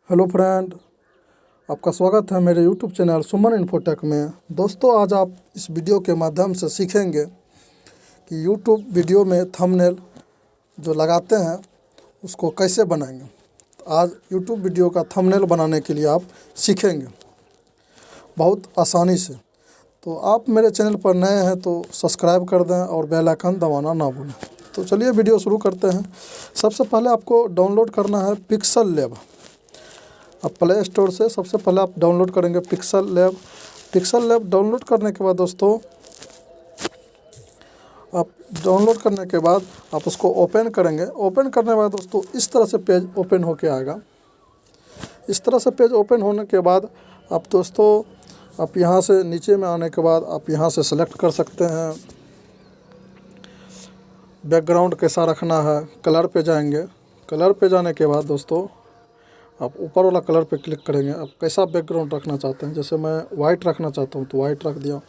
Hello friend, आपका स्वागत है मेरे YouTube चैनल सुमन इन्फोटेक में। दोस्तों, आज आप इस वीडियो के माध्यम से सीखेंगे कि YouTube वीडियो में थंबनेल जो लगाते हैं उसको कैसे बनाएंगे। तो आज YouTube वीडियो का थंबनेल बनाने के लिए आप सीखेंगे बहुत आसानी से। तो आप मेरे चैनल पर नए हैं तो सब्सक्राइब कर दें और बेल आइकन दबाना ना भूलें। तो चलिए वीडियो शुरू करते हैं। सबसे पहले आपको डाउनलोड करना है पिक्सल लैब। आप प्ले स्टोर से सबसे पहले आप डाउनलोड करेंगे पिक्सल लैब डाउनलोड करने के बाद दोस्तों, आप डाउनलोड करने के बाद आप उसको ओपन करेंगे। ओपन करने के बाद दोस्तों इस तरह से पेज ओपन होके आएगा। इस तरह से पेज ओपन होने के बाद आप दोस्तों आप यहाँ से नीचे में आने के बाद आप यहाँ से सेलेक्ट कर सकते हैं बैकग्राउंड कैसा रखना है। कलर पे जाएंगे। कलर पे जाने के बाद दोस्तों आप ऊपर वाला कलर पे क्लिक करेंगे। आप कैसा बैकग्राउंड रखना चाहते हैं, जैसे मैं वाइट रखना चाहता हूँ तो वाइट रख दिया।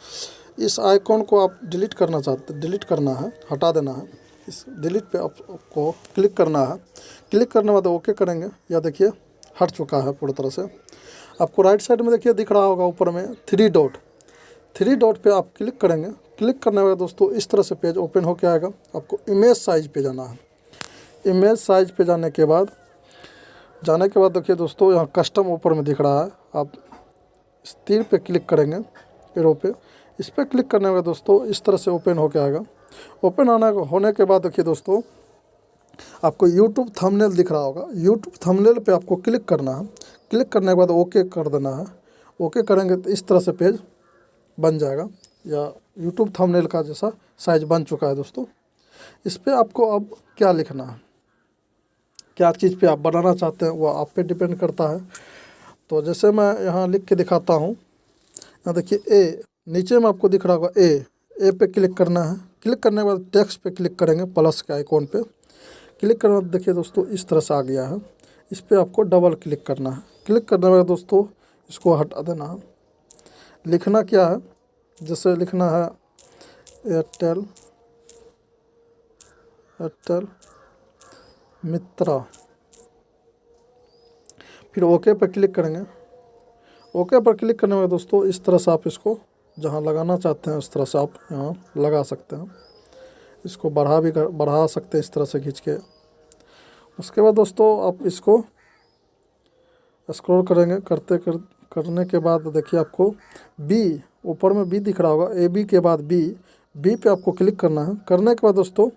इस आइकॉन को आप डिलीट करना चाहते हैं, डिलीट करना है, हटा देना है। इस डिलीट पे आपको क्लिक करना है। क्लिक करने के बाद ओके करेंगे। या देखिए हट चुका है पूरी तरह से। आपको राइट साइड में देखिए दिख रहा होगा ऊपर में थ्री डॉट पे आप क्लिक करेंगे। क्लिक करने के बाद दोस्तों इस तरह से पेज ओपन होकर आएगा। आपको इमेज साइज़ पे जाना है। इमेज साइज़ पे जाने के बाद देखिए दोस्तों यहाँ कस्टम ऊपर में दिख रहा है। आप इस तीर पे क्लिक करेंगे, एरो पे। इस पर क्लिक करने के बाद दोस्तों इस तरह से ओपन होके आएगा। ओपन होने के बाद देखिए दोस्तों आपको YouTube थंबनेल दिख रहा होगा। YouTube थंबनेल पे आपको क्लिक करना है। क्लिक करने के बाद ओके कर देना है। ओके करेंगे तो इस तरह से पेज बन जाएगा, या YouTube थंबनेल का जैसा साइज बन चुका है दोस्तों। इस पर आपको अब क्या लिखना है, क्या चीज़ पे आप बनाना चाहते हैं वो आप पे डिपेंड करता है। तो जैसे मैं यहाँ लिख के दिखाता हूँ। यहाँ देखिए ए, नीचे में आपको दिख रहा होगा ए पे क्लिक करना है। क्लिक करने के बाद टेक्स्ट पे क्लिक करेंगे, प्लस के आइकॉन पे क्लिक करने के बाद देखिए दोस्तों इस तरह से आ गया है। इस पर आपको डबल क्लिक करना है। क्लिक करने के बाद दोस्तों इसको हटा देना है। लिखना क्या है, जैसे लिखना है एयरटेल मित्रा। फिर ओके पर क्लिक करेंगे। ओके पर क्लिक करने में दोस्तों इस तरह से आप इसको जहां लगाना चाहते हैं उस तरह से आप यहाँ लगा सकते हैं। इसको बढ़ा सकते हैं इस तरह से खींच के। उसके बाद दोस्तों आप इसको स्क्रॉल करेंगे। करने के बाद देखिए आपको बी, ऊपर में बी दिख रहा होगा। ए बी के बाद बी पे आपको क्लिक करना है। करने के बाद दोस्तों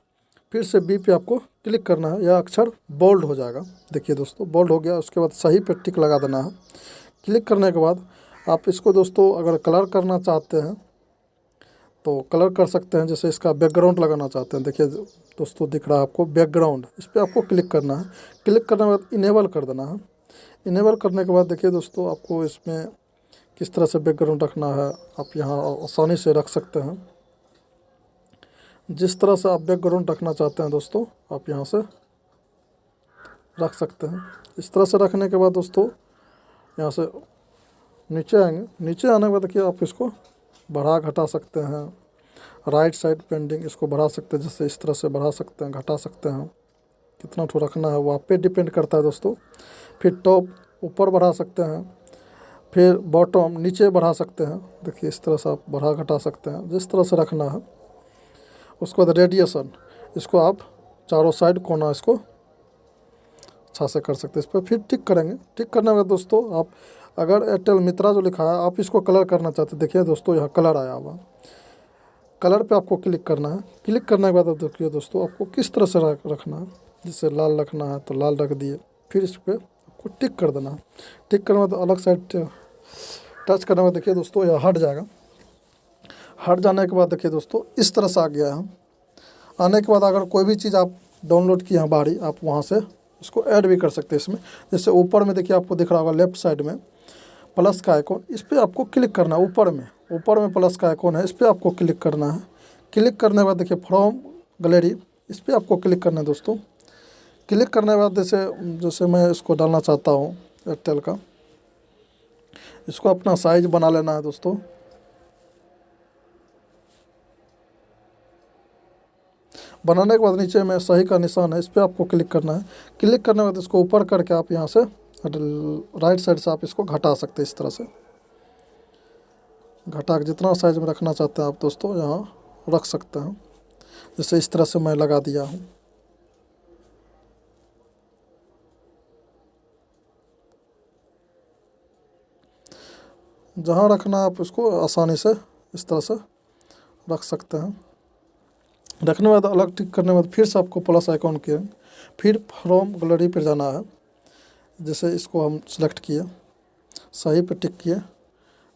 फिर से बी पे आपको क्लिक करना है। यह अक्षर बोल्ड हो जाएगा। देखिए दोस्तों बोल्ड हो गया। उसके बाद सही पे टिक लगा देना है। क्लिक करने के बाद आप इसको दोस्तों अगर कलर करना चाहते हैं तो कलर कर सकते हैं। जैसे इसका बैकग्राउंड लगाना चाहते हैं, देखिए दोस्तों दिख रहा है आपको बैकग्राउंड। इस पर आपको क्लिक करना है। क्लिक करने के बाद इनेबल कर देना है। इनेबल करने के बाद देखिए दोस्तों आपको इसमें किस तरह से बैकग्राउंड रखना है आप यहाँ आसानी से रख सकते हैं। जिस तरह से आप बैकग्राउंड रखना चाहते हैं दोस्तों आप यहाँ से रख सकते हैं। इस तरह से रखने के बाद दोस्तों यहाँ से नीचे आएंगे। नीचे आने के बाद देखिए आप इसको बढ़ा घटा सकते हैं। राइट साइड पेंडिंग इसको बढ़ा सकते हैं, जैसे इस तरह से बढ़ा सकते हैं, घटा सकते हैं। कितना ठो रखना है वो आप पे डिपेंड करता है दोस्तों। फिर टॉप ऊपर बढ़ा सकते हैं, फिर बॉटम नीचे बढ़ा सकते हैं। देखिए इस तरह से आप बढ़ा घटा सकते हैं, जिस तरह से रखना है। उसके बाद रेडिएशन, इसको आप चारों साइड कोना इसको अच्छा से कर सकते हैं। इस पर फिर टिक करेंगे। टिक करने के बाद दोस्तों आप अगर एयरटेल मित्रा जो लिखा है आप इसको कलर करना चाहते हैं, देखिए दोस्तों यहाँ कलर आया हुआ। कलर पे आपको क्लिक करना है। क्लिक करने के बाद अब देखिए दोस्तों आपको किस तरह से रखना है। जैसे लाल रखना है तो लाल रख दिए। फिर इस पर आपको टिक कर देना है। टिक करने के बाद अलग साइड टच करने के बाद देखिए दोस्तों यह हट जाएगा। हट जाने के बाद देखिए दोस्तों इस तरह से आ गया है। आने के बाद अगर कोई भी चीज़ आप डाउनलोड की हैं बाहरी, आप वहाँ से इसको ऐड भी कर सकते हैं इसमें। जैसे ऊपर में देखिए आपको दिख रहा होगा लेफ्ट साइड में प्लस का आइकॉन, इस पर आपको क्लिक करना है। ऊपर में प्लस का आइकॉन है, इस पर आपको क्लिक करना है। क्लिक करने के बाद देखिए फ्रॉम गैलरी, इस पर आपको क्लिक करना है दोस्तों। क्लिक करने के बाद जैसे मैं इसको डालना चाहता हूँ एयरटेल का, इसको अपना साइज बना लेना है दोस्तों। बनाने के बाद नीचे में सही का निशान है, इस पर आपको क्लिक करना है। क्लिक करने के बाद इसको ऊपर करके आप यहाँ से राइट साइड से आप इसको घटा सकते हैं। इस तरह से घटा के जितना साइज में रखना चाहते हैं आप दोस्तों यहाँ रख सकते हैं। जैसे इस तरह से मैं लगा दिया हूँ। जहाँ रखना आप उसको आसानी से इस तरह से रख सकते हैं। रखने के बाद अलग टिक करने के बाद फिर से आपको प्लस आइकॉन किए, फिर फ्रॉम गैलरी पर जाना है। जैसे इसको हम सेलेक्ट किए, सही पे टिक किए,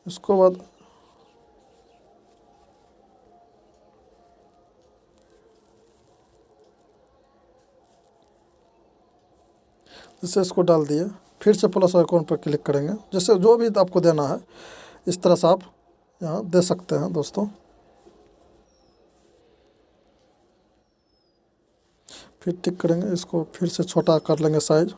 उसके बाद जैसे इसको डाल दिए, फिर से प्लस आइकॉन पर क्लिक करेंगे। जैसे जो भी आपको देना है इस तरह से आप यहाँ दे सकते हैं दोस्तों। फिर टिक करेंगे, इसको फिर से छोटा कर लेंगे साइज।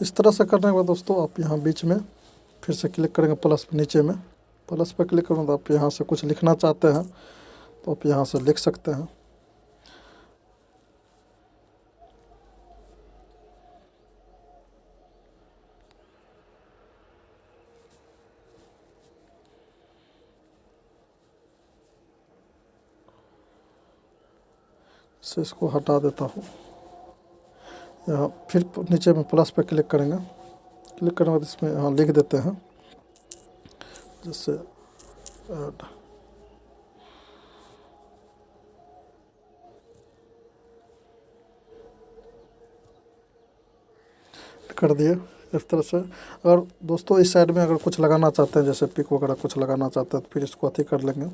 इस तरह से करने के बाद दोस्तों आप यहाँ बीच में फिर से क्लिक करेंगे, प्लस नीचे में प्लस पर क्लिक करेंगे तो आप यहाँ से कुछ लिखना चाहते हैं तो आप यहाँ से लिख सकते हैं। से इसको हटा देता हूँ। यहाँ फिर नीचे में प्लस पे क्लिक करेंगे, क्लिक करने के बाद इसमें यहाँ लिख देते हैं जैसे ऐड कर दिए। इस तरह से अगर दोस्तों इस साइड में अगर कुछ लगाना चाहते हैं, जैसे पिक वगैरह कुछ लगाना चाहते हैं तो फिर इसको अथी कर लेंगे,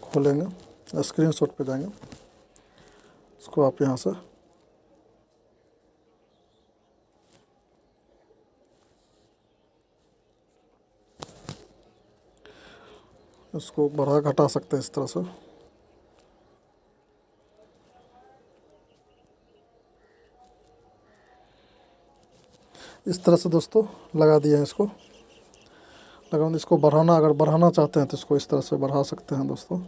खोलेंगे, स्क्रीनशॉट पे जाएंगे, इसको आप यहाँ से इसको बढ़ा घटा सकते हैं इस तरह से। इस तरह से दोस्तों लगा दिया है इसको। लगा, इसको बढ़ाना अगर बढ़ाना चाहते हैं तो इसको इस तरह से बढ़ा सकते हैं दोस्तों।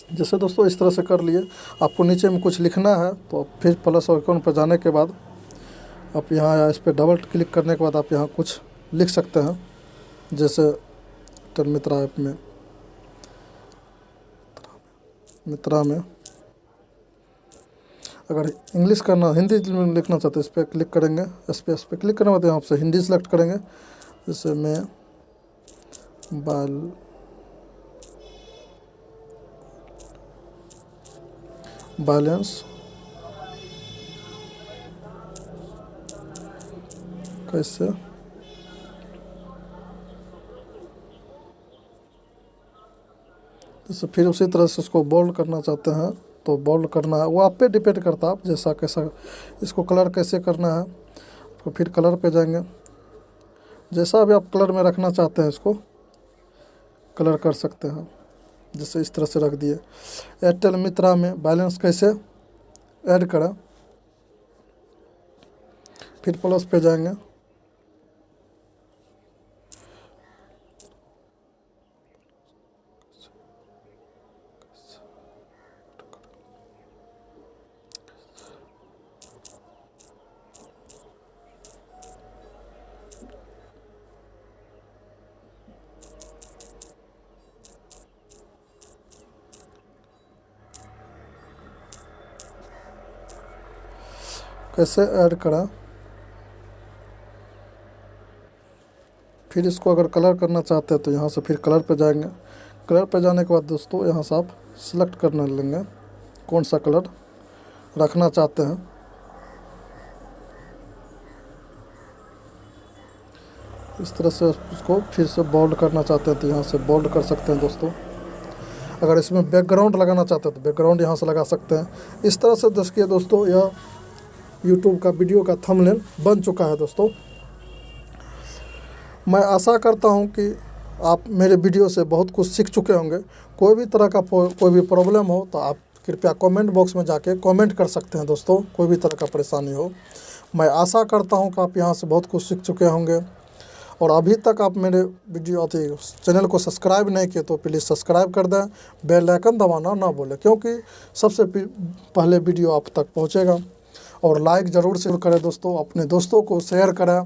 जैसे दोस्तों इस तरह से कर लिए। आपको नीचे में कुछ लिखना है तो फिर प्लस आइकॉन पर जाने के बाद आप यहाँ इस पर डबल क्लिक करने के बाद आप यहाँ कुछ लिख सकते हैं। जैसे मित्रा ऐप में मित्रा में अगर इंग्लिश करना हिंदी में लिखना चाहते हैं इस पर क्लिक करेंगे, इस पर क्लिक करने के बाद यहाँ से हिंदी सेलेक्ट करेंगे। जैसे मैं बैलेंस कैसे जैसे फिर उसी तरह से उसको बोल्ड करना चाहते हैं तो बोल्ड करना है, वो आप पे डिपेंड करता है आप जैसा कैसा इसको कलर कैसे करना है। तो फिर कलर पे जाएंगे, जैसा भी आप कलर में रखना चाहते हैं इसको कलर कर सकते हैं। जैसे इस तरह से रख दिए। एयरटेल मित्रा में बैलेंस कैसे ऐड करें, फिर प्लस पे जाएंगे, कैसे ऐड करें। फिर इसको अगर कलर करना चाहते हैं तो यहाँ से फिर कलर पे जाएंगे। कलर पे जाने के बाद दोस्तों यहाँ से आप सिलेक्ट करने लेंगे कौन सा कलर रखना चाहते हैं। इस तरह से उसको फिर से बोल्ड करना चाहते हैं तो यहाँ से बोल्ड कर सकते हैं दोस्तों। अगर इसमें बैकग्राउंड लगाना चाहते हैं तो बैकग्राउंड यहाँ से लगा सकते हैं। इस तरह से देखिए दोस्तों, यह YouTube का वीडियो का थंबनेल बन चुका है दोस्तों। मैं आशा करता हूँ कि आप मेरे वीडियो से बहुत कुछ सीख चुके होंगे। कोई भी तरह का कोई भी प्रॉब्लम हो तो आप कृपया कमेंट बॉक्स में जाके कमेंट कर सकते हैं दोस्तों। कोई भी तरह का परेशानी हो, मैं आशा करता हूँ कि आप यहाँ से बहुत कुछ सीख चुके होंगे। और अभी तक आप मेरे वीडियो चैनल को सब्सक्राइब नहीं किए तो प्लीज़ सब्सक्राइब कर दें, बेल आइकन दबाना ना भूलें, क्योंकि सबसे पहले वीडियो आप तक पहुँचेगा। और लाइक ज़रूर से करें दोस्तों, अपने दोस्तों को शेयर करें।